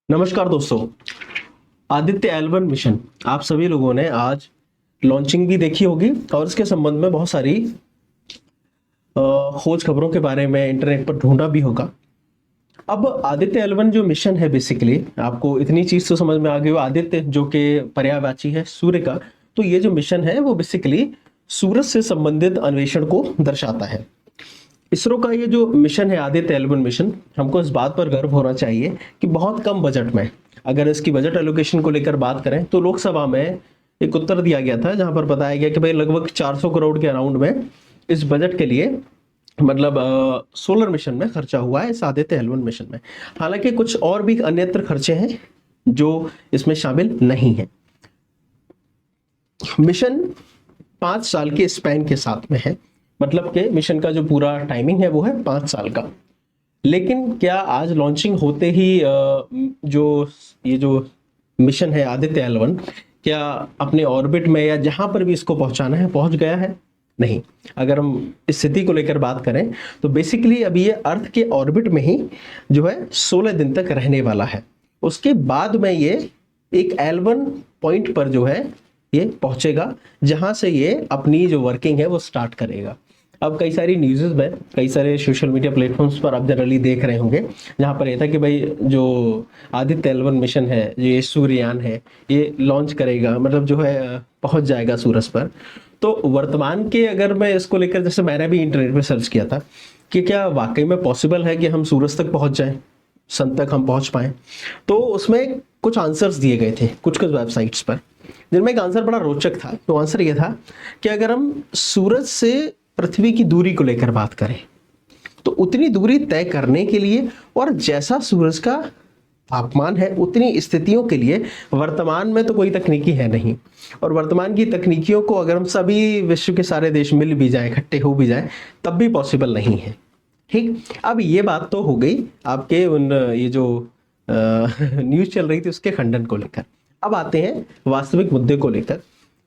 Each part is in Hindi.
नमस्कार दोस्तों। आदित्य L1 मिशन आप सभी लोगों ने आज लॉन्चिंग भी देखी होगी और इसके संबंध में बहुत सारी खोज खबरों के बारे में इंटरनेट पर ढूंढा भी होगा। अब आदित्य L1 जो मिशन है, बेसिकली आपको इतनी चीज तो समझ में आ गई हो, आदित्य जो कि पर्यायवाची है सूर्य का। तो ये जो मिशन है वो बेसिकली सूरज से संबंधित अन्वेषण को दर्शाता है। इसरो का ये जो मिशन है आदित्य L1 मिशन, हमको इस बात पर गर्व होना चाहिए कि बहुत कम बजट में, अगर इसकी बजट एलोकेशन को लेकर बात करें तो लोकसभा में एक उत्तर दिया गया था जहां पर बताया गया कि भाई लगभग 400 करोड़ के अराउंड में इस बजट के लिए मतलब सोलर मिशन में खर्चा हुआ है इस आदित्य L1 मिशन में। हालांकि कुछ और भी अन्यत्र खर्चे हैं जो इसमें शामिल नहीं है। मिशन 5 साल के स्पैन के साथ में है, मतलब कि मिशन का जो पूरा टाइमिंग है वो है 5 साल का। लेकिन क्या आज लॉन्चिंग होते ही जो ये जो मिशन है आदित्य L1 क्या अपने ऑर्बिट में या जहां पर भी इसको पहुंचाना है पहुंच गया है? नहीं। अगर हम इस स्थिति को लेकर बात करें तो बेसिकली अभी ये अर्थ के ऑर्बिट में ही जो है 16 दिन तक रहने वाला है। उसके बाद में ये एक L1 पॉइंट पर जो है ये पहुंचेगा जहां से ये अपनी जो वर्किंग है वो स्टार्ट करेगा। अब कई सारी न्यूज़ में, कई सारे सोशल मीडिया प्लेटफॉर्म्स पर आप जनरली देख रहे होंगे जहां पर ये था कि भाई जो आदित्य L1 मिशन है, ये सूर्ययान है, ये लॉन्च करेगा, मतलब जो है पहुंच जाएगा सूरज पर। तो वर्तमान के अगर मैं इसको लेकर, जैसे मैंने भी इंटरनेट पे सर्च किया था कि क्या वाकई में पॉसिबल है कि हम सूरज तक पहुंच जाएं, सन तक हम पहुंच पाए, तो उसमें कुछ आंसर्स दिए गए थे कुछ कुछ वेबसाइट्स पर, जिनमें एक आंसर बड़ा रोचक था। तो आंसर ये था कि अगर हम सूरज से पृथ्वी की दूरी को लेकर बात करें तो उतनी दूरी तय करने के लिए और जैसा सूरज का तापमान है उतनी स्थितियों के लिए वर्तमान में तो कोई तकनीकी है नहीं। और वर्तमान की तकनीकियों को अगर हम सभी विश्व के सारे देश मिल भी जाए, इकट्ठे हो भी जाए, तब भी पॉसिबल नहीं है। ठीक, अब ये बात तो हो गई आपके उन ये जो न्यूज़ चल रही थी उसके खंडन को लेकर। अब आते हैं वास्तविक मुद्दे को लेकर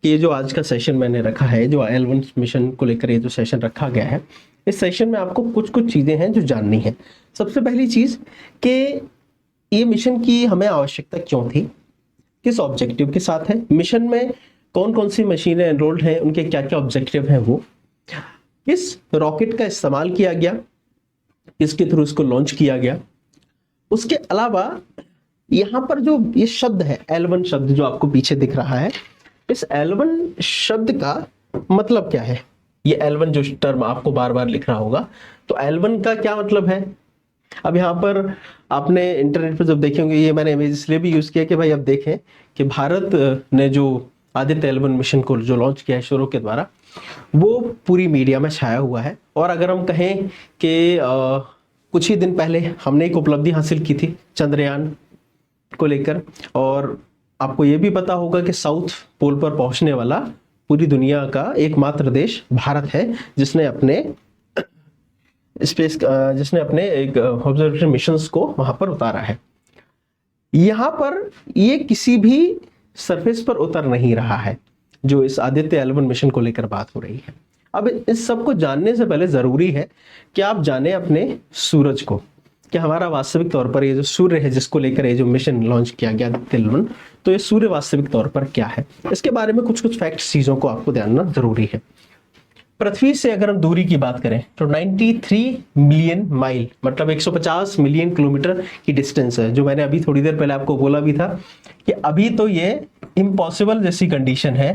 कि ये जो आज का सेशन मैंने रखा है, जो L1 मिशन को लेकर ये जो सेशन रखा गया है, इस सेशन में आपको कुछ कुछ चीज़ें हैं जो जाननी है। सबसे पहली चीज़ कि ये मिशन की हमें आवश्यकता क्यों थी, किस ऑब्जेक्टिव के साथ है, मिशन में कौन कौन सी मशीनें एनरोल्ड हैं, उनके क्या क्या ऑब्जेक्टिव हैं, वो किस रॉकेट का इस्तेमाल किया गया, इसके थ्रू इसको लॉन्च किया गया। उसके अलावा यहाँ पर जो ये शब्द है L1 शब्द जो आपको पीछे दिख रहा है, इस L1 शब्द का मतलब क्या है? ये L1 जो टर्म आपको बार बार लिख रहा होगा, तो L1 का क्या मतलब है? अब यहाँ पर आपने इंटरनेट पर जब देखे होंगे, ये मैंने इमेज इसलिए भी यूज किया कि भाई अब देखें कि भारत ने जो आदित्य L1 मिशन को जो लॉन्च किया है इसरो के द्वारा, वो पूरी मीडिया में छाया हुआ है। और अगर हम कहें कि कुछ ही दिन पहले हमने एक उपलब्धि हासिल की थी चंद्रयान को लेकर, और आपको ये भी पता होगा कि साउथ पोल पर पहुंचने वाला पूरी दुनिया का एकमात्र देश भारत है जिसने अपने एक ऑब्जर्वेशन मिशंस को वहां पर उतारा है। यहां पर ये किसी भी सरफेस पर उतर नहीं रहा है जो इस आदित्य L1 मिशन को लेकर बात हो रही है। अब इस सब को जानने से पहले जरूरी है कि आप जाने अपने सूरज को, कि हमारा वास्तविक तौर पर ये जो सूर्य है जिसको लेकर ये जो मिशन लॉन्च किया गया आदित्य L1, तो ये सूर्य वास्तविक तौर पर क्या है, इसके बारे में कुछ कुछ फैक्ट्स चीजों को आपको जानना जरूरी है। पृथ्वी से अगर हम दूरी की बात करें तो 93 मिलियन माइल, मतलब 150 मिलियन किलोमीटर की डिस्टेंस है। जो मैंने अभी थोड़ी देर पहले आपको बोला भी था कि अभी तो ये इम्पॉसिबल जैसी कंडीशन है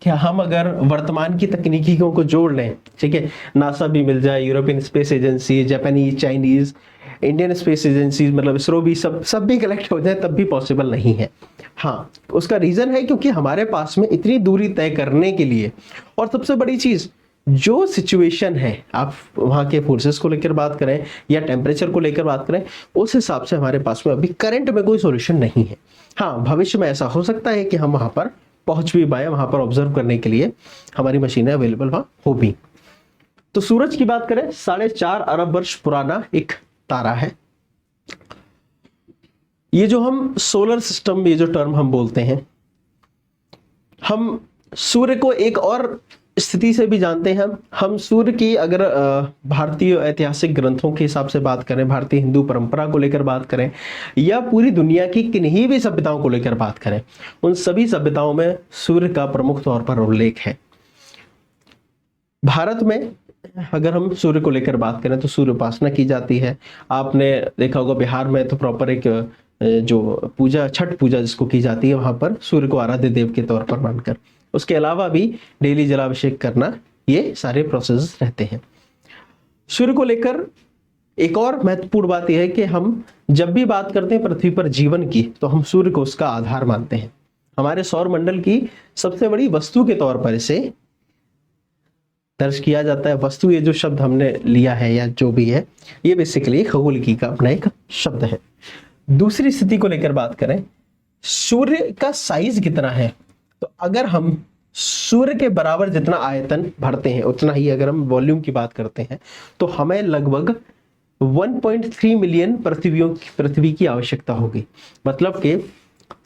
कि हम अगर वर्तमान की तकनीकों को जोड़ लें, ठीक है, नासा भी मिल जाए, European space agency, Japanese, Chinese, Indian space agency, मतलब इसरो भी, सब भी कलेक्ट हो जाए तब भी पॉसिबल नहीं है। हाँ, उसका रीजन है क्योंकि हमारे पास में इतनी दूरी तय करने के लिए, और सबसे बड़ी चीज जो सिचुएशन है, आप वहां के फोर्सेस को लेकर बात करें या टेम्परेचर को लेकर बात करें, उस हिसाब से हमारे पास में अभी करंट में कोई सॉल्यूशन नहीं है। हाँ, भविष्य में ऐसा हो सकता है कि हम वहां पर पहुंच भी पाए, वहां पर ऑब्जर्व करने के लिए हमारी मशीनें अवेलेबल वहां हो भी। तो सूरज की बात करें, 4.5 अरब वर्ष पुराना एक तारा है। ये जो हम सोलर सिस्टम, ये जो टर्म हम बोलते हैं, हम सूर्य को एक और स्थिति से भी जानते हैं हम सूर्य की अगर भारतीय ऐतिहासिक ग्रंथों के हिसाब से बात करें, भारतीय हिंदू परंपरा को लेकर बात करें, या पूरी दुनिया की किन्हीं भी सभ्यताओं को लेकर बात करें, उन सभी सभ्यताओं में सूर्य का प्रमुख तौर पर उल्लेख है। भारत में अगर हम सूर्य को लेकर बात करें तो सूर्य उपासना की जाती है। आपने देखा होगा बिहार में तो प्रॉपर एक जो पूजा, छठ पूजा जिसको की जाती है, वहां पर सूर्य को आराध्य देव के तौर पर मानकर, उसके अलावा भी डेली जलाभिषेक करना, ये सारे प्रोसेस रहते हैं। सूर्य को लेकर एक और महत्वपूर्ण बात यह है कि हम जब भी बात करते हैं पृथ्वी पर जीवन की, तो हम सूर्य को उसका आधार मानते हैं। हमारे सौर मंडल की सबसे बड़ी वस्तु के तौर पर इसे दर्ज किया जाता है। वस्तु, ये जो शब्द हमने लिया है या जो भी है, ये बेसिकली खगोलिकी का अपना एक शब्द है। दूसरी स्थिति को लेकर बात करें, सूर्य का साइज कितना है, तो अगर हम सूर्य के बराबर जितना आयतन भरते हैं, उतना ही अगर हम वॉल्यूम की बात करते हैं, तो हमें लगभग 1.3 मिलियन पृथ्वी की आवश्यकता होगी। मतलब कि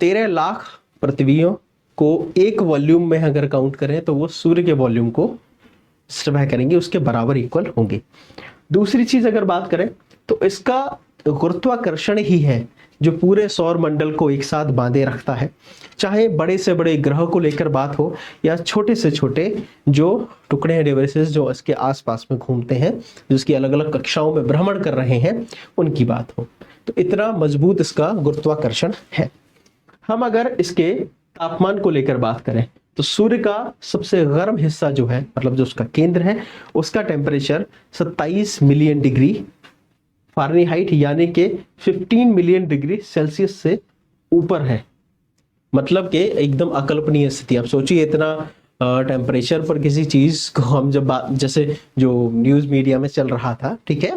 13 लाख पृथ्वियों को एक वॉल्यूम में अगर काउंट करें तो वो सूर्य के वॉल्यूम को सर्वे करेंगे, उसके बराबर इक्वल होंगे। दूसरी चीज अगर बात करें तो इसका गुरुत्वाकर्षण ही है जो पूरे सौर मंडल को एक साथ बांधे रखता है। चाहे बड़े से बड़े ग्रह को लेकर बात हो या छोटे से छोटे जो टुकड़े हैं, डिवाइसेस जो इसके आसपास में घूमते हैं, जिसकी अलग अलग कक्षाओं में भ्रमण कर रहे हैं, उनकी बात हो, तो इतना मजबूत इसका गुरुत्वाकर्षण है। हम अगर इसके तापमान को लेकर बात करें तो सूर्य का सबसे गर्म हिस्सा जो है, मतलब जो उसका केंद्र है, उसका टेम्परेचर 27 मिलियन डिग्री फ़ारेनहाइट यानी कि 15 मिलियन डिग्री सेल्सियस से ऊपर है। मतलब कि एकदम अकल्पनीय स्थिति। आप सोचिए इतना टेम्परेचर पर किसी चीज को हम जब बात, जैसे जो न्यूज मीडिया में चल रहा था, ठीक है,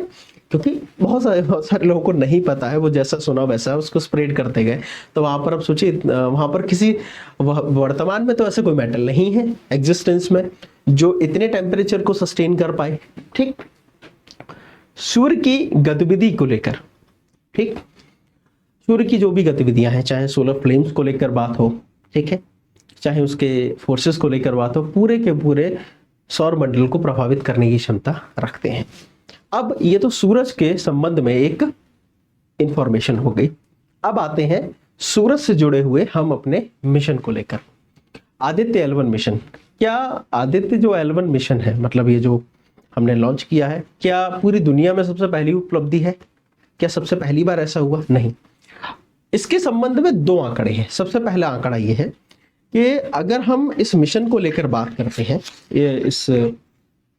क्योंकि बहुत सारे लोगों को नहीं पता है, वो जैसा सुना वैसा उसको स्प्रेड करते गए, तो वहां पर अब सोचिए वहां पर किसी वर्तमान में तो ऐसे कोई मेटल नहीं है एग्जिस्टेंस में जो इतने टेम्परेचर को सस्टेन कर पाए। ठीक, सूर्य की गतिविधि को लेकर, ठीक, सूर्य की जो भी गतिविधियां हैं, चाहे सोलर फ्लेम्स को लेकर बात हो, ठीक है, चाहे उसके फोर्सेस को लेकर बात हो, पूरे के पूरे सौर मंडल को प्रभावित करने की क्षमता रखते हैं। अब ये तो सूरज के संबंध में एक इंफॉर्मेशन हो गई। अब आते हैं सूरज से जुड़े हुए हम अपने मिशन को लेकर। आदित्य L1 मिशन, क्या आदित्य जो L1 मिशन है, मतलब ये जो हमने लॉन्च किया है, क्या पूरी दुनिया में सबसे पहली उपलब्धि है? क्या सबसे पहली बार ऐसा हुआ? नहीं। इसके संबंध में दो आंकड़े हैं। सबसे पहला आंकड़ा ये है कि अगर हम इस मिशन को लेकर बात करते हैं, ये इस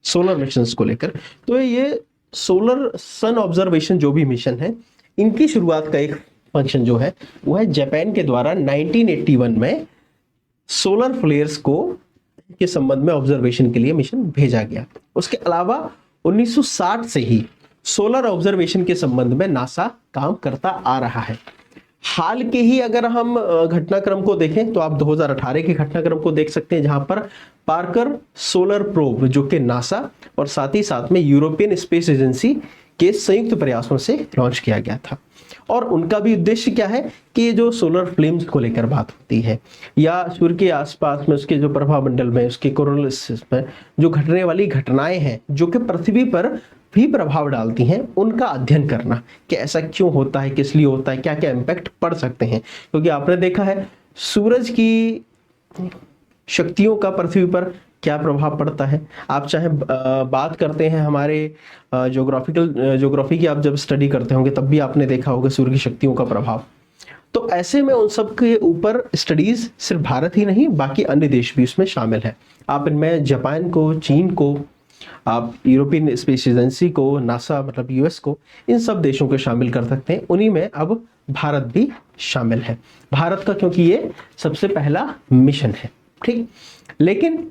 सोलर मिशंस को लेकर, तो ये सोलर सन ऑब्जर्वेशन जो भी मिशन है, इनकी शुरुआत का एक फंक्शन जो है वो है जापान के द्वारा 1981 में सोलर फ्लेयर्स को के संबंध में ऑब्जर्वेशन के लिए मिशन भेजा गया। उसके अलावा 1960 से ही सोलर ऑब्जर्वेशन के संबंध में नासा काम करता आ रहा है। हाल के ही अगर हम घटनाक्रम को देखें तो आप 2018 के घटनाक्रम को देख सकते हैं, जहां पर पार्कर सोलर प्रोब जो कि नासा और साथ ही साथ में यूरोपियन स्पेस एजेंसी के संयुक्त प्रयासों से लॉन्च किया गया था। और उनका भी उद्देश्य क्या है कि ये जो सोलर फ्लेम्स को लेकर बात होती है या सूर्य के आसपास में उसके जो प्रभाव मंडल में, उसके कोरोनल में जो घटने वाली घटनाएं हैं जो कि पृथ्वी पर भी प्रभाव डालती हैं, उनका अध्ययन करना कि ऐसा क्यों होता है, किस लिए होता है, क्या क्या इम्पैक्ट पड़ सकते हैं। क्योंकि आपने देखा है सूरज की शक्तियों का पृथ्वी पर क्या प्रभाव पड़ता है। आप चाहे बात करते हैं हमारे ज्योग्राफी की, आप जब स्टडी करते होंगे तब भी आपने देखा होगा सूर्य की शक्तियों का प्रभाव। तो ऐसे में उन सब के ऊपर स्टडीज सिर्फ भारत ही नहीं, बाकी अन्य देश भी उसमें शामिल है। आप इनमें जापान को, चीन को, आप यूरोपियन स्पेस एजेंसी को, नासा मतलब यूएस को, इन सब देशों को शामिल कर सकते हैं। उन्हीं में अब भारत भी शामिल है। भारत का क्योंकि ये सबसे पहला मिशन है, ठीक। लेकिन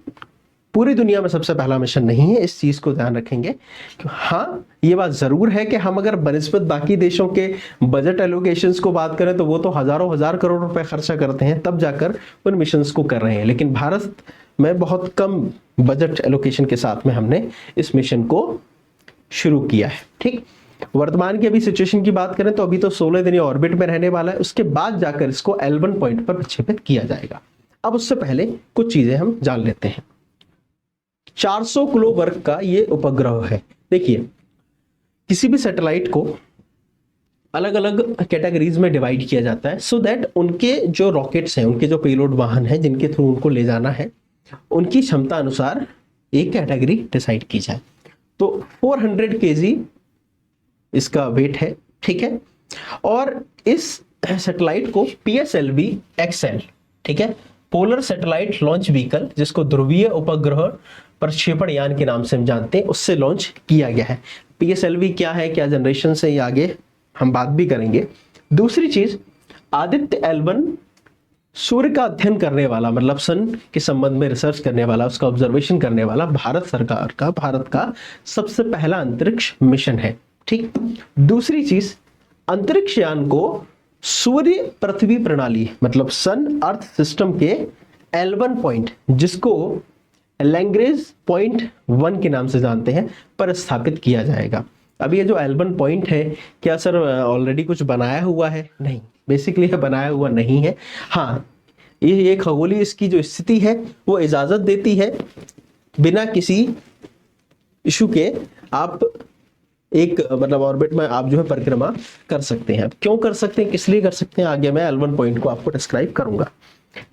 पूरी दुनिया में सबसे पहला मिशन नहीं है, इस चीज को ध्यान रखेंगे। हाँ, ये बात जरूर है कि हम अगर बनिस्बत बाकी देशों के बजट एलोकेशंस को बात करें तो वो तो हजारों हजार करोड़ रुपए खर्चा करते हैं, तब जाकर उन मिशंस को कर रहे हैं। लेकिन भारत में बहुत कम बजट एलोकेशन के साथ में हमने इस मिशन को शुरू किया है, ठीक। वर्तमान की अभी सिचुएशन की बात करें तो अभी तो 16 दिन ऑर्बिट में रहने वाला है, उसके बाद जाकर इसको L1 पॉइंट पर प्रक्षेपित किया जाएगा। अब उससे पहले कुछ चीजें हम जान लेते हैं। 400 किलो वर्ग का ये उपग्रह है। देखिए, किसी भी सैटेलाइट को अलग अलग कैटेगरीज में डिवाइड किया जाता है सो दैट उनके जो रॉकेट्स हैं, उनके जो पेलोड वाहन हैं जिनके थ्रू उनको ले जाना है, उनकी क्षमता अनुसार एक कैटेगरी डिसाइड की जाए। तो 400 केजी इसका वेट है, ठीक है। और इस सैटेलाइट को PSLV XL, ठीक है, पोलर सैटेलाइट लॉन्च व्हीकल, जिसको ध्रुवीय उपग्रह प्रक्षेपण यान के नाम से हम जानते हैं, उससे लॉन्च किया गया है। PSLV क्या है, क्या जनरेशन से, ये आगे हम बात भी करेंगे। दूसरी चीज, आदित्य L1 सूर्य का अध्ययन करने वाला, मतलब सन के संबंध में रिसर्च करने वाला, उसका ऑब्जर्वेशन करने वाला भारत का सबसे पहला अंतरिक्ष मिशन है, ठीक। दूसरी चीज, अंतरिक्ष यान को सूर्य पृथ्वी प्रणाली, मतलब सन अर्थ सिस्टम के L1 पॉइंट, जिसको लैग्रेंज पॉइंट 1 के नाम से जानते हैं, पर स्थापित किया जाएगा। अब ये जो L1 पॉइंट है, क्या सर ऑलरेडी कुछ बनाया हुआ है? नहीं, बेसिकली ये बनाया हुआ नहीं है। हाँ, ये खगोलीय इसकी जो स्थिति है वो इजाजत देती है बिना किसी इशू के आप एक मतलब ऑर्बिट में आप जो है परिक्रमा कर सकते हैं। क्यों कर सकते हैं, किस लिए कर सकते हैं, आगे मैं L1 पॉइंट को आपको डिस्क्राइब करूंगा।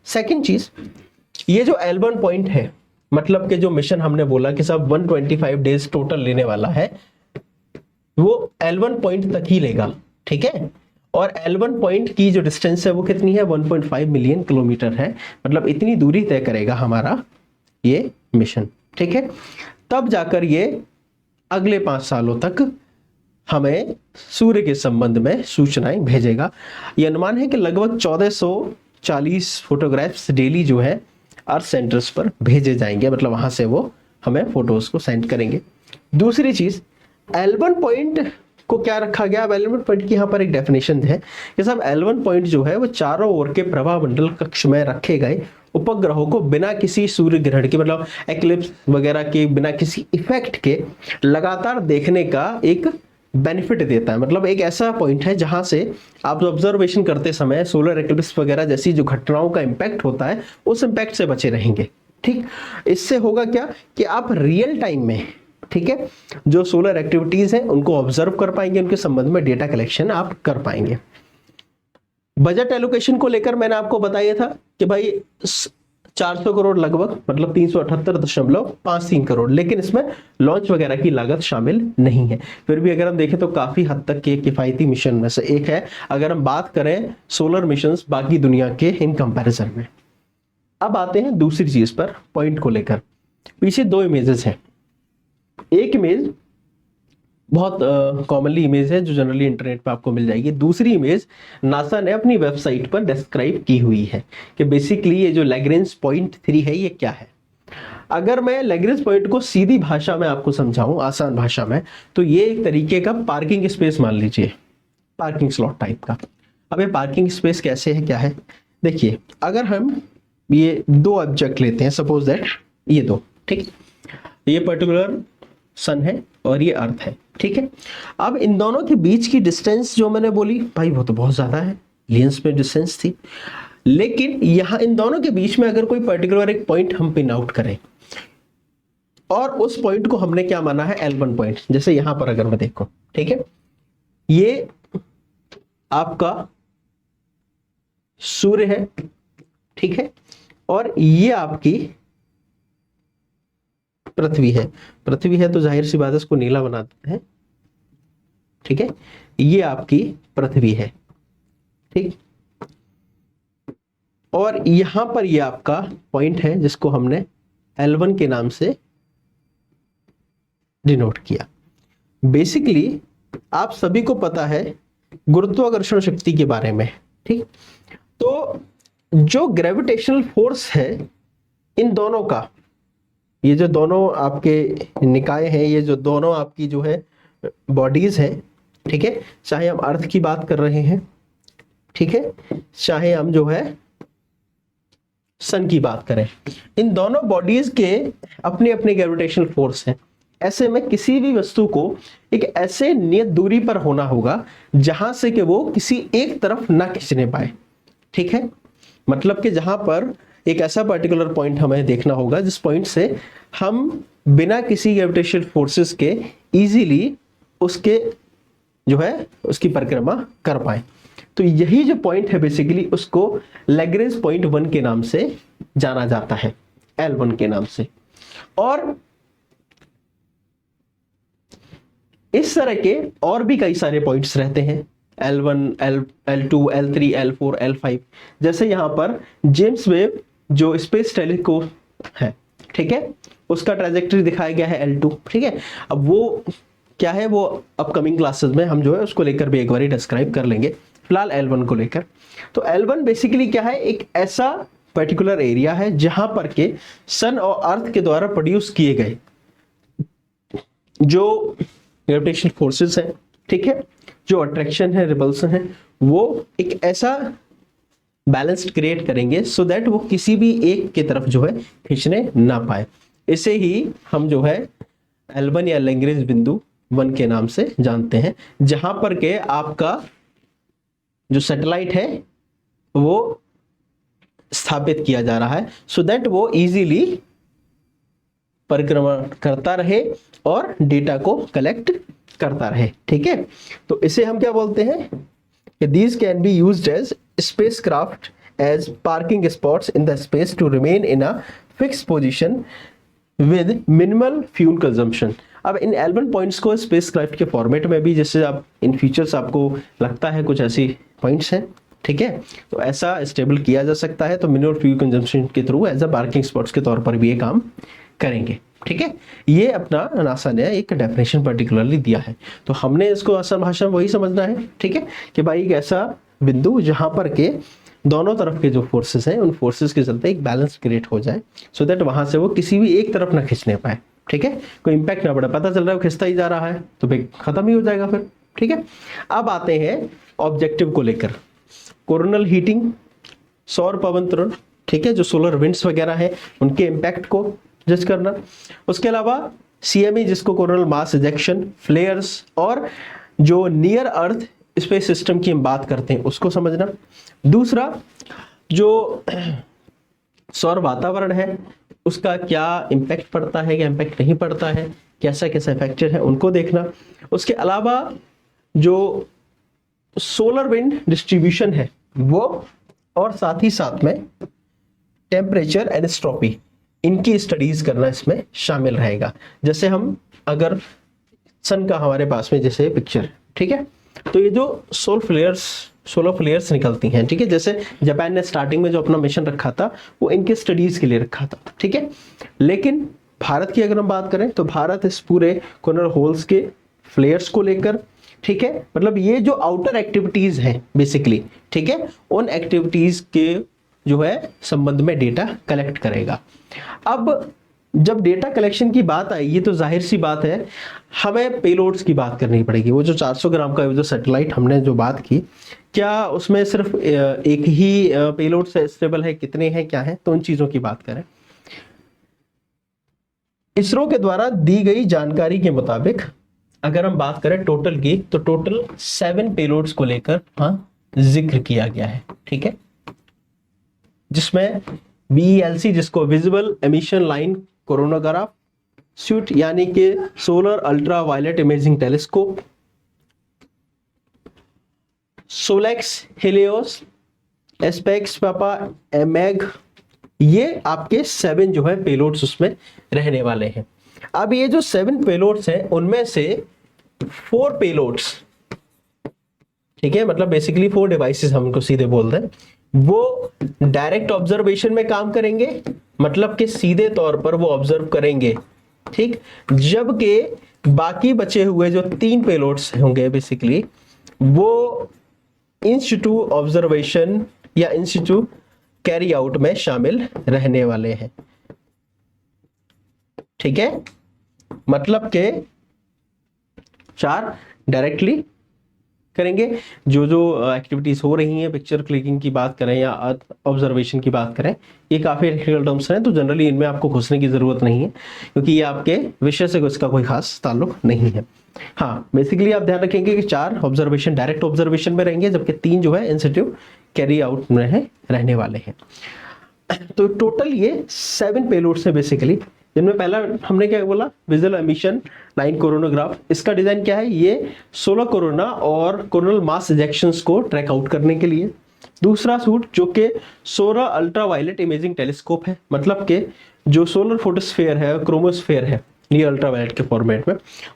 सेकंड चीज, ये जो L1 पॉइंट है, मतलब कि जो मिशन हमने बोला कि सब 125 डेज टोटल लेने वाला है, वो L1 पॉइंट तक ही लेगा, ठीक है। और L1 पॉइंट की जो डिस्टेंस है वो कितनी है, 1.5 मिलियन किलोमीटर है, मतलब इतनी दूरी तय करेगा हमारा ये मिशन, ठीक है। तब जाकर ये अगले 5 सालों तक हमें सूर्य के संबंध में सूचनाएं भेजेगा। ये अनुमान है कि लगभग 1440 फोटोग्राफ्स डेली जो है अर्थ सेंटर्स पर भेजे जाएंगे, मतलब वहां से वो हमें फोटोज को सेंड करेंगे। दूसरी चीज, L1 पॉइंट को क्या रखा गया, अब L1 पॉइंट की यहाँ पर एक डेफिनेशन है कि सब L1 पॉइंट जो है वो चारों ओर के प्रभा मंडल कक्ष में रखे गए उपग्रहों को बिना किसी सूर्य ग्रहण के, मतलब एक्लिप्स वगैरह के, बिना किसी इफेक्ट के लगातार देखने का एक बेनिफिट देता है। मतलब एक ऐसा पॉइंट है जहां से आप ऑब्जर्वेशन करते समय सोलर एक्लिप्स वगैरह जैसी जो घटनाओं का इंपैक्ट होता है उस इंपैक्ट से बचे रहेंगे, ठीक। इससे होगा क्या कि आप रियल टाइम में, ठीक है, जो सोलर एक्टिविटीज हैं उनको ऑब्जर्व कर पाएंगे, उनके संबंध में डेटा कलेक्शन आप कर पाएंगे। बजट एलोकेशन को लेकर मैंने आपको बताया था कि भाई 400 करोड़ लगभग, मतलब 378.53 करोड़, लेकिन इसमें लॉन्च वगैरह की लागत शामिल नहीं है। फिर भी अगर हम देखें तो काफी हद तक के किफायती मिशन में से एक है, अगर हम बात करें सोलर मिशंस बाकी दुनिया के इन कंपैरिजन में। अब आते हैं दूसरी चीज पर, पॉइंट को लेकर। पीछे 2 इमेजेस हैं। एक इमेज बहुत कॉमनली इमेज है जो जनरली इंटरनेट पे आपको मिल जाएगी। दूसरी इमेज नासा ने अपनी वेबसाइट पर डिस्क्राइब की हुई है कि बेसिकली ये जो लैग्रेंज पॉइंट 3 है ये क्या है। अगर मैं लैग्रेंज पॉइंट को सीधी भाषा में आपको समझाऊं, आसान भाषा में, तो ये एक तरीके का पार्किंग स्पेस मान लीजिए, पार्किंग स्लॉट टाइप का। अब ये पार्किंग स्पेस कैसे है, क्या है, देखिए, अगर हम ये 2 ऑब्जेक्ट लेते हैं, सपोज दैट ये 2, ठीक, ये पर्टिकुलर सन है और ये अर्थ है, ठीक है। अब इन दोनों के बीच की डिस्टेंस जो मैंने बोली भाई वो तो बहुत ज्यादा है, लियंस में डिस्टेंस थी, लेकिन यहां इन दोनों के बीच में अगर कोई पर्टिकुलर एक पॉइंट हम पिन आउट करें और उस पॉइंट को हमने क्या माना है, L1 पॉइंट, जैसे यहां पर अगर मैं देखूं, ठीक है, ये आपका सूर्य है, ठीक है, और ये आपकी पृथ्वी है। पृथ्वी है तो जाहिर सी बात है इसको नीला बना देते हैं, ठीक है, ये आपकी पृथ्वी है, ठीक। और यहां पर ये आपका पॉइंट है जिसको हमने L1 के नाम से डिनोट किया। बेसिकली आप सभी को पता है गुरुत्वाकर्षण शक्ति के बारे में, ठीक। तो जो ग्रेविटेशनल फोर्स है इन दोनों का, ये जो दोनों आपके निकाय हैं, ये जो दोनों आपकी जो है बॉडीज हैं, ठीक है, चाहे हम अर्थ की बात कर रहे हैं, ठीक है, चाहे हम जो है सन की बात करें, इन दोनों बॉडीज के अपने अपने ग्रेविटेशनल फोर्स हैं। ऐसे में किसी भी वस्तु को एक ऐसे नियत दूरी पर होना होगा जहां से कि वो किसी एक तरफ ना खींचने पाए, ठीक है, मतलब कि जहां पर एक ऐसा पर्टिकुलर पॉइंट हमें देखना होगा जिस पॉइंट से हम बिना किसी ग्रेविटेशनल फोर्सेस के इजीली उसके जो है उसकी परिक्रमा कर पाए। तो यही जो पॉइंट है बेसिकली उसको लैग्रेंज पॉइंट 1 के नाम से जाना जाता है, L1 के नाम से। और इस तरह के और भी कई सारे पॉइंट्स रहते हैं, L1, L2, L3, L4, L5। जैसे यहां पर जेम्स वेब जो स्पेस टेलीस्कोप है, ठीक है, उसका ट्रैजेक्टरी दिखाया गया है L2, ठीक है। अब वो क्या है वो अपकमिंग क्लासेस में हम जो है उसको लेकर भी एक बार डिस्क्राइब कर लेंगे, फिलहाल L1 को लेकर। तो L1 बेसिकली क्या है, एक ऐसा पर्टिकुलर एरिया है जहां पर के सन और अर्थ के द्वारा प्रोड्यूस किए गए जो ग्रेविटेशनल फोर्सेस है, ठीक है, जो अट्रैक्शन है, रिपल्सन है, वो एक ऐसा बैलेंस्ड क्रिएट करेंगे सो दैट वो किसी भी एक की तरफ जो है खींचने ना पाए। इसे ही हम जो है L1 या लैग्रेंज बिंदु 1 के नाम से जानते हैं, जहां पर के आपका जो सैटेलाइट है वो स्थापित किया जा रहा है सो दैट वो इजीली परिक्रमा करता रहे और डेटा को कलेक्ट करता रहे, ठीक है। तो इसे हम क्या बोलते हैं कि these can be used as spacecraft as parking spots in the space to remain in a fixed position with minimal fuel consumption। अब इन L1 पॉइंट्स को स्पेसक्राफ्ट के फॉर्मेट में भी, जैसे आप इन फीचर्स आपको लगता है कुछ ऐसी पॉइंट्स हैं, ठीक है, तो ऐसा स्टेबल किया जा सकता है। तो मिनिमल फ्यूल कंजम्पशन के through as a parking spots के तौर पर भी ये काम करेंगे, ठीक है। ये अपना नासा ने एक डेफिनेशन पर्टिकुलरली दिया है, तो हमने इसको आसान भाषा में वही समझना है, ठीक है, कि भाई एक ऐसा बिंदु जहां पर के दोनों तरफ के जो फोर्सेस हैं उन फोर्सेस के चलते एक बैलेंस क्रिएट हो जाए सो दैट वहां से वो किसी भी एक तरफ ना खींचने पाए, ठीक है, कोई इंपैक्ट ना पड़े। पता चल रहा है वो खिंचता ही जा रहा है तो भाई खत्म ही हो जाएगा फिर, ठीक है। अब आते हैं ऑब्जेक्टिव को लेकर, कोरोनल हीटिंग, सौर पवन त्वरण, ठीक है, जो सोलर विंड्स वगैरह है उनके इंपैक्ट को जज करना। उसके अलावा CME जिसको कोरोनल मास इजेक्शन, फ्लेयर्स और जो नियर अर्थ स्पेस सिस्टम की हम बात करते हैं उसको समझना। दूसरा जो सौर वातावरण है उसका क्या इंपैक्ट पड़ता है, क्या इंपैक्ट नहीं पड़ता है, कैसा कैसा फैक्टर है उनको देखना। उसके अलावा जो सोलर विंड डिस्ट्रीब्यूशन है वो, और साथ ही साथ में टेम्परेचर एनिस्ट्रोपी, इनकी स्टडीज करना इसमें शामिल रहेगा। जैसे हम अगर सन का हमारे पास में जैसे पिक्चर, ठीक है, तो ये जो सोलर फ्लेयर्स निकलती हैं, ठीक है, जैसे जापान ने स्टार्टिंग में जो अपना मिशन रखा था वो इनके स्टडीज के लिए रखा था, ठीक है। लेकिन भारत की अगर हम बात करें तो भारत इस पूरे कोरोनल होल्स के फ्लेयर्स को लेकर, ठीक है, मतलब ये जो आउटर एक्टिविटीज हैं बेसिकली, ठीक है, उन एक्टिविटीज के जो है संबंध में डेटा कलेक्ट करेगा। अब जब डेटा कलेक्शन की बात आएगी तो जाहिर सी बात है हमें पेलोड्स की बात करनी पड़ेगी। वो जो 400 ग्राम का जो सैटेलाइट हमने जो बात की, क्या उसमें सिर्फ एक ही पेलोड से स्टेबल है, कितने हैं, क्या है, तो उन चीजों की बात करें। इसरो के द्वारा दी गई जानकारी के मुताबिक अगर हम बात करें टोटल की, तो टोटल 7 पेलोड्स को लेकर जिक्र किया गया है, ठीक है, जिसमें VELC जिसको visible emission line coronagraph suit यानी कि solar ultra violet imaging telescope, SoLEXS, HELIOS, ASPEX, PAPA, MAG, ये आपके 7 जो है पेलोड्स उसमें रहने वाले हैं। अब ये जो 7 पेलोड्स हैं उनमें से 4 पेलोड्स, ठीक है, मतलब बेसिकली 4 डिवाइसेस हम उनको सीधे बोल दें, वो डायरेक्ट ऑब्जर्वेशन में काम करेंगे, मतलब कि सीधे तौर पर वो ऑब्जर्व करेंगे, ठीक, जबकि बाकी बचे हुए जो 3 पेलोड्स होंगे बेसिकली वो इंस्टीट्यू ऑब्जर्वेशन या इंस्टीट्यू कैरी आउट में शामिल रहने वाले हैं, ठीक है, मतलब के 4 डायरेक्टली करेंगे, जो जो एक्टिविटीज हो रही हैं, पिक्चर क्लिकिंग की बात करें या अर्थ ऑब्जर्वेशन की बात करें, ये काफी टेक्निकल टर्म्स हैं, तो जनरली इनमें आपको घुसने की जरूरत नहीं है क्योंकि ये आपके विषय से इसका कोई खास ताल्लुक नहीं है। हाँ, बेसिकली आप ध्यान रखेंगे कि 4 ऑब्जर्वेशन डायरेक्ट ऑब्जर्वेशन में रहेंगे, जबकि 3 जो है इंस्टीट्यू कैरी आउट में रहने वाले हैं। तो टोटल ये 7 पेलोड्स है बेसिकली, जिनमें पहला हमने क्या बोला, विजुअल एमिशन लाइन कोरोनोग्राफ। इसका डिजाइन क्या है, ये सोलर कोरोना और कोरोनल मास इजेक्शंस को ट्रैक आउट करने के लिए। दूसरा सूट जो कि सोलर अल्ट्रावायलेट इमेजिंग टेलीस्कोप है, मतलब कि जो सोलर फोटोस्फेयर है, क्रोमोस्फेयर है, ये अल्ट्रावायलेट के फॉर्मेट में,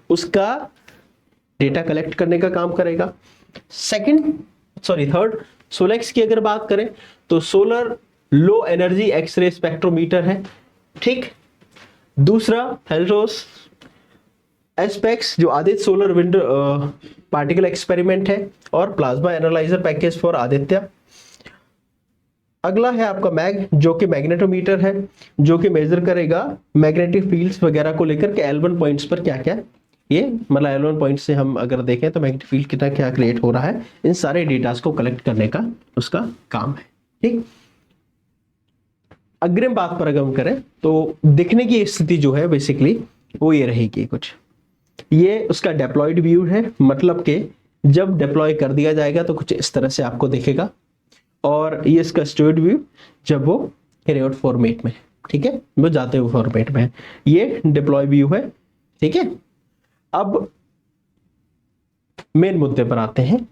उसका डेटा कलेक्ट करने का काम करेगा। थर्ड सोलेक्स की अगर बात करें तो solar low energy x-ray spectrometer है, ठीक। दूसरा हेल्रोस एस्पेक्स जो Aditya solar wind particle experiment है, और plasma analyser package for Aditya. अगला है आपका मैग, जो कि मैग्नेटोमीटर है, जो कि मेजर करेगा मैग्नेटिक फील्ड्स वगैरह को लेकर के L1 पॉइंट्स पर क्या क्या, ये मतलब L1 पॉइंट से हम अगर देखें तो मैग्नेटिक फील्ड कितना क्या क्रिएट हो रहा है, इन सारे डेटास को कलेक्ट करने का उसका काम है, ठीक। अग्रिम बात पर अगर हम करें तो दिखने की स्थिति जो है बेसिकली वो ये रहेगी कुछ, ये उसका डेप्लॉयड व्यू है, मतलब कि जब डिप्लॉय कर दिया जाएगा तो कुछ इस तरह से आपको दिखेगा, और ये इसका स्टोर्ड व्यू जब वो कैरियर फॉर्मेट में, ठीक है, वो जाते हुए फॉर्मेट में है, ये डिप्लॉय व्यू है, ठीक है। अब मेन मुद्दे पर आते हैं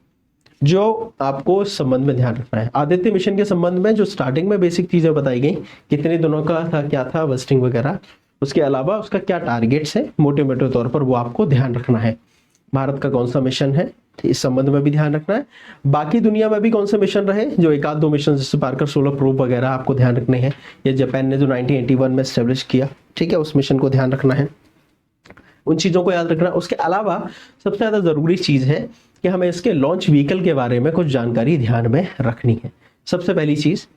जो आपको इस संबंध में ध्यान रखना है। आदित्य मिशन के संबंध में जो स्टार्टिंग में बेसिक चीजें बताई गई, कितने दिनों का था, क्या था वेस्टिंग वगैरह, उसके अलावा उसका क्या टारगेट्स है मोटे मोटे तौर पर, वो आपको ध्यान रखना है। भारत का कौन सा मिशन है इस संबंध में भी ध्यान रखना है। बाकी दुनिया में भी कौन से मिशन रहे, जो एक आध दो मिशन जैसे पार्कर सोलर प्रोब वगैरह आपको ध्यान रखने हैं, या जापान ने जो 1981 में एस्टेब्लिश किया, ठीक है, उस मिशन को ध्यान रखना है, उन चीजों को याद रखना। उसके अलावा सबसे ज्यादा जरूरी चीज है कि हमें इसके लॉन्च व्हीकल के बारे में कुछ जानकारी ध्यान में रखनी है। सबसे पहली चीज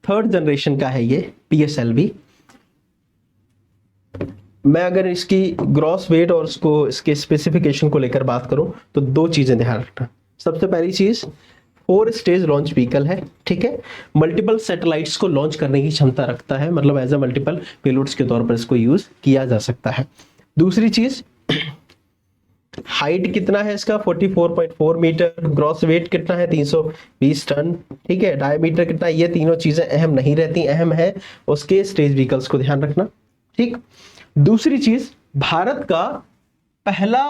3rd जनरेशन का है ये PSLV। मैं अगर इसकी ग्रॉस वेट और इसके स्पेसिफिकेशन को लेकर बात करूं तो 2 चीजें ध्यान रखना। सबसे पहली चीज 4 स्टेज लॉन्च व्हीकल है, ठीक है, मल्टीपल सैटेलाइट्स को लॉन्च करने की क्षमता रखता है, मतलब एज ए मल्टीपल पेलोड्स के तौर पर इसको यूज किया जा सकता है। दूसरी चीज हाइट कितना है इसका 44.4 मीटर, ग्रॉस वेट कितना है 320 टन, ठीक है, डायमीटर कितना, ये तीनों चीजें अहम नहीं रहती, अहम है उसके स्टेज व्हीकल्स को ध्यान रखना, ठीक। दूसरी चीज भारत का पहला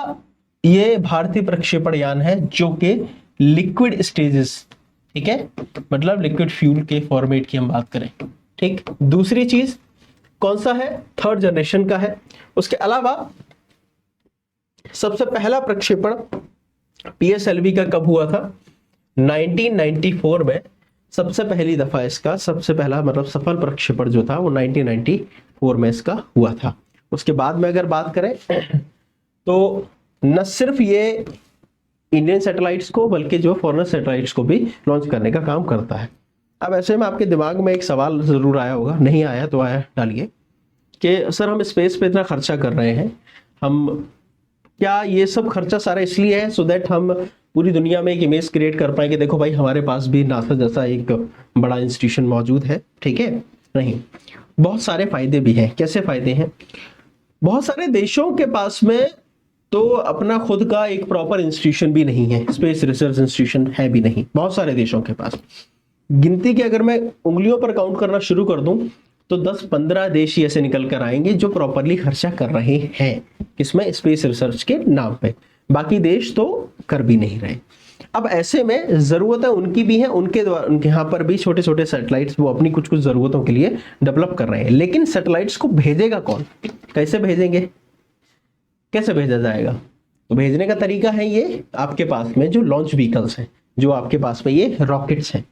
ये भारतीय प्रक्षेपण यान है जो कि लिक्विड स्टेजेस, ठीक है, मतलब लिक्विड फ्यूल के फॉर्मेट की हम बात करें, ठीक। दूसरी चीज कौन सा है, 3rd जनरेशन का है। उसके अलावा सबसे पहला प्रक्षेपण PSLV का कब हुआ था, 1994 में सबसे पहली दफा इसका सबसे पहला मतलब सफल प्रक्षेपण जो था वो 1994 में इसका हुआ था। उसके बाद में अगर बात करें तो न सिर्फ ये इंडियन सैटेलाइट्स को बल्कि जो फॉरेन सैटेलाइट्स को भी लॉन्च करने का काम करता है। अब ऐसे में आपके दिमाग में एक सवाल जरूर आया होगा, नहीं आया तो आया डालिए, कि सर हम स्पेस पे इतना खर्चा कर रहे हैं, हम क्या ये सब खर्चा सारा इसलिए है सो दैट हम पूरी दुनिया में एक इमेज क्रिएट कर पाएंगे, देखो भाई हमारे पास भी नासा जैसा एक बड़ा इंस्टीट्यूशन मौजूद है, ठीक है। नहीं, बहुत सारे फायदे भी हैं। कैसे फायदे हैं, बहुत सारे देशों के पास में तो अपना खुद का एक प्रॉपर इंस्टीट्यूशन भी नहीं है, स्पेस रिसर्च इंस्टीट्यूशन है भी नहीं बहुत सारे देशों के पास। गिनती के अगर मैं उंगलियों पर काउंट करना शुरू कर दूं तो 10-15 देश ही ऐसे निकल कर आएंगे जो प्रॉपरली खर्चा कर रहे हैं किसमें, स्पेस रिसर्च के नाम पे। बाकी देश तो कर भी नहीं रहे। अब ऐसे में जरूरतें उनकी भी हैं, उनके द्वारा उनके यहाँ पर भी छोटे छोटे सैटेलाइट्स वो अपनी कुछ कुछ जरूरतों के लिए डेवलप कर रहे हैं, लेकिन सैटेलाइट्स को भेजेगा कौन, कैसे भेजेंगे, कैसे भेजा जाएगा? तो भेजने का तरीका है ये आपके पास में जो लॉन्च व्हीकल्स हैं, जो आपके पास में ये रॉकेट्स हैं,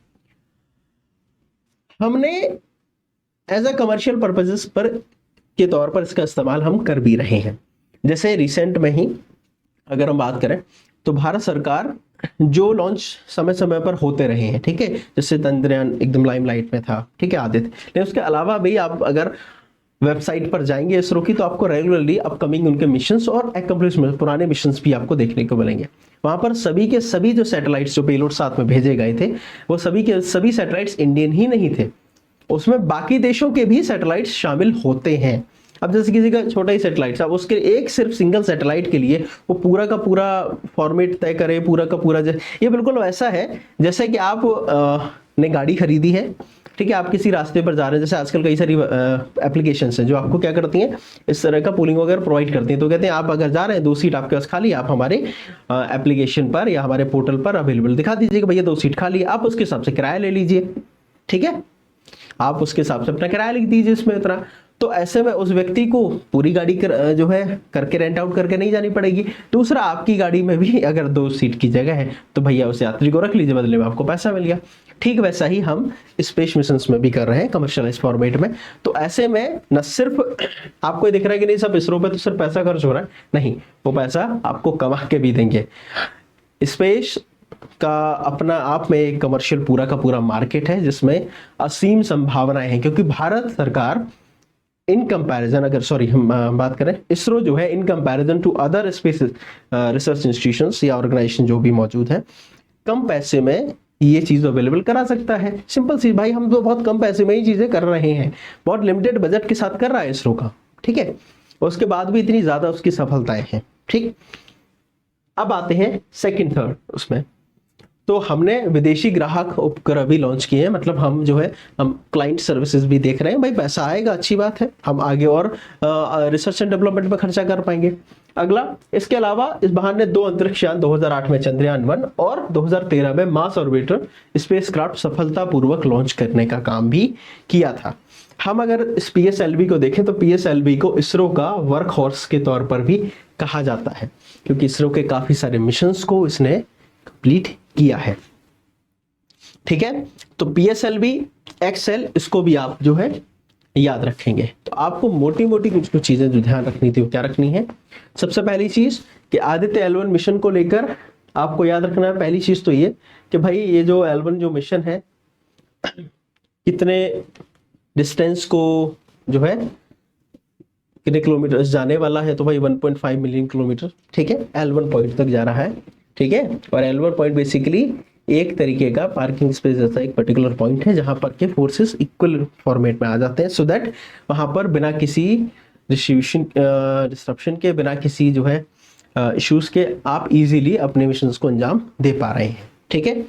हमने एज अ कमर्शियल पर्पसेस पर के तौर पर इसका इस्तेमाल हम कर भी रहे हैं। जैसे रिसेंट में ही अगर हम बात करें तो भारत सरकार जो लॉन्च समय समय पर होते रहे हैं, ठीक है, जैसे चंद्रयान एकदम लाइमलाइट में था, ठीक है, आदित्य, लेकिन उसके अलावा भी आप अगर वेबसाइट पर जाएंगे इसरो की तो आपको रेगुलरली अपकमिंग उनके मिशंस और एक्कम्प्लिशमेंट पुराने मिशंस भी आपको देखने को मिलेंगे। वहां पर सभी के सभी जो सैटेलाइट्स जो पेलोड साथ में भेजे गए थे वो सभी के सभी सैटेलाइट्स इंडियन ही नहीं थे, उसमें बाकी देशों के भी सैटेलाइट्स शामिल होते हैं। अब जैसे किसी का छोटा ही सैटेलाइट, अब उसके एक सिर्फ सिंगल सैटेलाइट के लिए वो पूरा का पूरा फॉर्मेट तय करे, पूरा का पूरा ये बिल्कुल वैसा है जैसे कि आप ने गाड़ी खरीदी है, ठीक है, आप किसी रास्ते पर जा रहे हैं, जैसे आजकल कई सारी एप्लीकेशंस हैं जो आपको क्या करती हैं, इस तरह का पूलिंग वगैरह प्रोवाइड करती हैं। तो कहते हैं आप अगर जा रहे हैं 2 सीट आपके पास खाली, आप हमारे एप्लीकेशन पर या हमारे पोर्टल पर अवेलेबल दिखा दीजिए कि भैया 2 सीट खाली है, आप उसके हिसाब से किराया ले लीजिए। ठीक है, आप उसके हिसाब से अपना किराया लिख दीजिए इसमें इतना। तो ऐसे में उस व्यक्ति को पूरी गाड़ी जो है करके रेंट आउट करके नहीं जानी पड़ेगी। दूसरा, आपकी गाड़ी में भी अगर 2 सीट की जगह है तो भैया उस यात्री को रख लीजिए, बदले में आपको पैसा मिल गया। ठीक वैसा ही हम स्पेस मिशंस में भी कर रहे हैं, कमर्शियलाइज फॉर्मेट में। तो ऐसे में न सिर्फ आपको ये दिख रहा है कि नहीं सब इसरो पे तो सिर्फ पैसा खर्च हो रहा है, नहीं, वो पैसा आपको कमा के भी देंगे। स्पेस का अपना आप में एक कमर्शियल पूरा का पूरा मार्केट है जिसमें असीम संभावनाएं हैं, क्योंकि भारत सरकार इन कंपैरिजन, अगर सॉरी हम बात करें, इसरो जो है in comparison to other space research institutions या ऑर्गेनाइजेशन जो भी मौजूद है, कम पैसे में ये चीज अवेलेबल करा सकता है। सिंपल सी भाई, हम तो बहुत कम पैसे में ही चीजें कर रहे हैं, बहुत लिमिटेड बजट के साथ कर रहा है इसरो का। ठीक है, उसके बाद भी इतनी ज्यादा उसकी सफलताएं हैं। ठीक, अब आते हैं सेकंड थर्ड उसमें। तो हमने विदेशी ग्राहक उपग्रह भी लॉन्च किए हैं, मतलब हम जो है हम क्लाइंट सर्विसेज भी देख रहे हैं। भाई पैसा आएगा, अच्छी बात है, हम आगे और रिसर्च एंड डेवलपमेंट में खर्चा कर पाएंगे। अगला, इसके अलावा इस बहाने 2 अंतरिक्ष यान 2008 में चंद्रयान 1 और 2013 में मार्स ऑर्बिटर स्पेसक्राफ्ट सफलतापूर्वक लॉन्च करने का काम भी किया था। हम अगर इस PSLV को देखें तो PSLV को इसरो का वर्क हॉर्स के तौर पर भी कहा जाता है, क्योंकि इसरो के काफी सारे मिशंस को इसने कंप्लीट किया है। ठीक है, तो PSLV XL इसको भी आप जो है याद रखेंगे। तो आपको मोटी मोटी कुछ चीजें जो ध्यान रखनी थी वो क्या रखनी है। सबसे पहली चीज कि आदित्य L1 मिशन को लेकर आपको याद रखना है, पहली चीज तो ये कि भाई ये जो L1 जो मिशन है कितने डिस्टेंस को जो है कितने किलोमीटर जाने वाला है, तो भाई 1.5 मिलियन किलोमीटर। ठीक है, L1 पॉइंट तक जा रहा है। ठीक है, और L1 पॉइंट बेसिकली एक तरीके का पार्किंग स्पेस जैसा एक पर्टिकुलर पॉइंट है जहां पर के फोर्सेस इक्वल फॉर्मेट में आ जाते हैं, सो दैट वहां पर बिना किसी डिस्ट्रप्शन के, बिना किसी जो है इश्यूज के आप इजीली अपने मिशंस को अंजाम दे पा रहे हैं। ठीक है,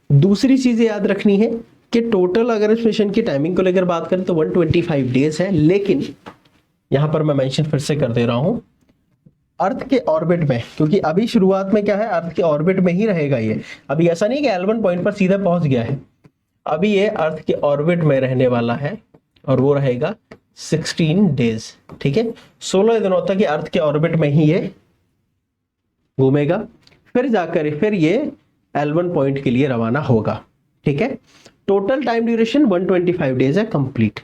दूसरी चीज याद रखनी है कि टोटल अगर इस मिशन की टाइमिंग को लेकर बात करें तो 125 डेज है, लेकिन यहां पर मैं मेंशन फिर से कर दे रहा हूं अर्थ के ऑर्बिट में, क्योंकि अभी शुरुआत में क्या है, अर्थ के ऑर्बिट में ही रहेगा ये। अभी ऐसा नहीं कि L1 पॉइंट पर सीधा पहुंच गया है, अभी ये अर्थ के ऑर्बिट में रहने वाला है और वो रहेगा 16 डेज। ठीक है, 16 दिनों तक ये अर्थ के ऑर्बिट में ही ये घूमेगा, फिर जाकर फिर ये L1 पॉइंट के लिए रवाना होगा। ठीक है, टोटल टाइम ड्यूरेशन 125 डेज है कंप्लीट।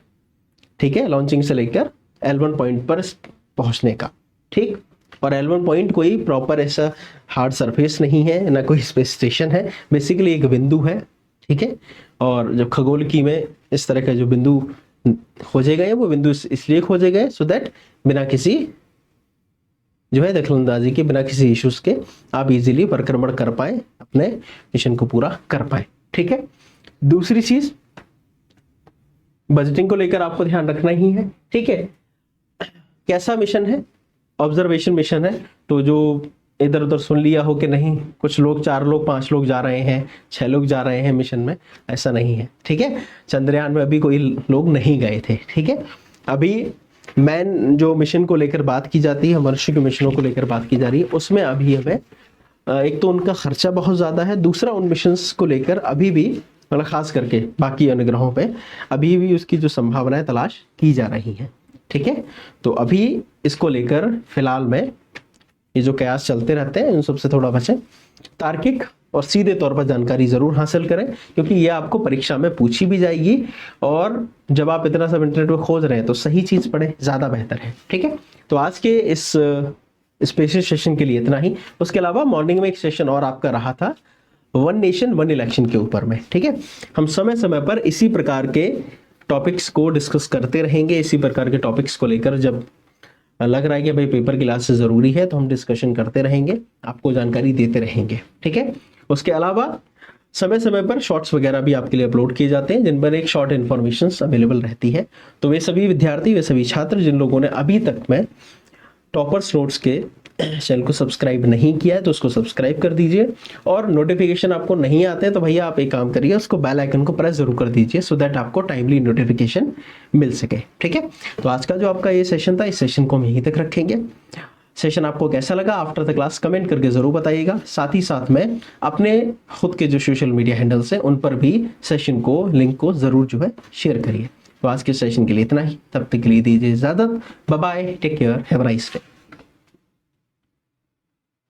ठीक है, लॉन्चिंग से लेकर L1 पॉइंट पर पहुंचने का। ठीक, और L1 पॉइंट कोई प्रॉपर ऐसा हार्ड सरफेस नहीं है, ना कोई स्पेस स्टेशन है, बेसिकली एक बिंदु है। ठीक है, और जब खगोलकी में इस तरह का जो बिंदु खोजे गए, वो बिंदु इसलिए खोजे गए सो दैट बिना किसी जो है दखलंदाजी के, बिना किसी इश्यूज के आप इजीली परिक्रमण कर पाए, अपने मिशन को पूरा कर पाए। ठीक है, दूसरी चीज बजटिंग को लेकर आपको ध्यान रखना ही है। ठीक है, कैसा मिशन है, ऑब्जर्वेशन मिशन है, तो जो इधर उधर सुन लिया हो कि नहीं कुछ लोग 4 लोग 5 लोग जा रहे हैं, 6 लोग जा रहे हैं मिशन में, ऐसा नहीं है। ठीक है, चंद्रयान में अभी कोई लोग नहीं गए थे। ठीक है, अभी मैन जो मिशन को लेकर बात की जाती है, मनुष्य के मिशनों को लेकर बात की जा रही है, उसमें अभी हमें एक तो उनका खर्चा बहुत ज्यादा है, दूसरा उन मिशंस को लेकर अभी भी मतलब खास करके बाकी अन्य ग्रहों पे अभी भी उसकी जो संभावनाएं तलाश की जा रही हैं। ठीक है, तो अभी इसको लेकर फिलहाल में ये जो कयास चलते रहते हैं इन सबसे थोड़ा बचें, तार्किक और सीधे तौर पर जानकारी जरूर हासिल करें, क्योंकि ये आपको परीक्षा में पूछी भी जाएगी, और जब आप इतना सब इंटरनेट पर खोज रहे हैं तो सही चीज पढ़ें, ज्यादा बेहतर है। ठीक है, तो आज के इस स्पेशल सेशन के लिए इतना ही। उसके अलावा मॉर्निंग में एक सेशन और आपका रहा था 1 नेशन 1 इलेक्शन के ऊपर में। ठीक है, हम समय समय पर इसी प्रकार के टॉपिक्स को डिस्कस करते रहेंगे, इसी प्रकार के टॉपिक्स को लेकर जब लग रहा है कि भाई पेपर की क्लास से जरूरी है तो हम डिस्कशन करते रहेंगे, आपको जानकारी देते रहेंगे। ठीक है, उसके अलावा समय समय पर शॉर्ट्स वगैरह भी आपके लिए अपलोड किए जाते हैं, जिन पर एक शॉर्ट इन्फॉर्मेशन अवेलेबल रहती है। तो वे सभी विद्यार्थी, वे सभी छात्र जिन लोगों ने अभी तक में टॉपर्स नोट्स के चैनल को सब्सक्राइब नहीं किया है तो उसको सब्सक्राइब कर दीजिए, और नोटिफिकेशन आपको नहीं आते हैं तो भैया आप एक काम करिए, उसको बेल आइकन को प्रेस जरूर कर दीजिए, सो दैट आपको टाइमली नोटिफिकेशन मिल सके। ठीक है, तो आज का जो आपका ये सेशन था, इस सेशन को हम यहीं तक रखेंगे। सेशन आपको कैसा लगा आफ्टर द क्लास कमेंट करके जरूर बताइएगा। साथ ही साथ में अपने खुद के जो सोशल मीडिया हैंडल्स हैं उन पर भी सेशन को, लिंक को जरूर जो है शेयर करिए। तो आज के सेशन के लिए इतना ही, तब तक के लिए दीजिए इजाजत। Bye bye, take care, have a nice day.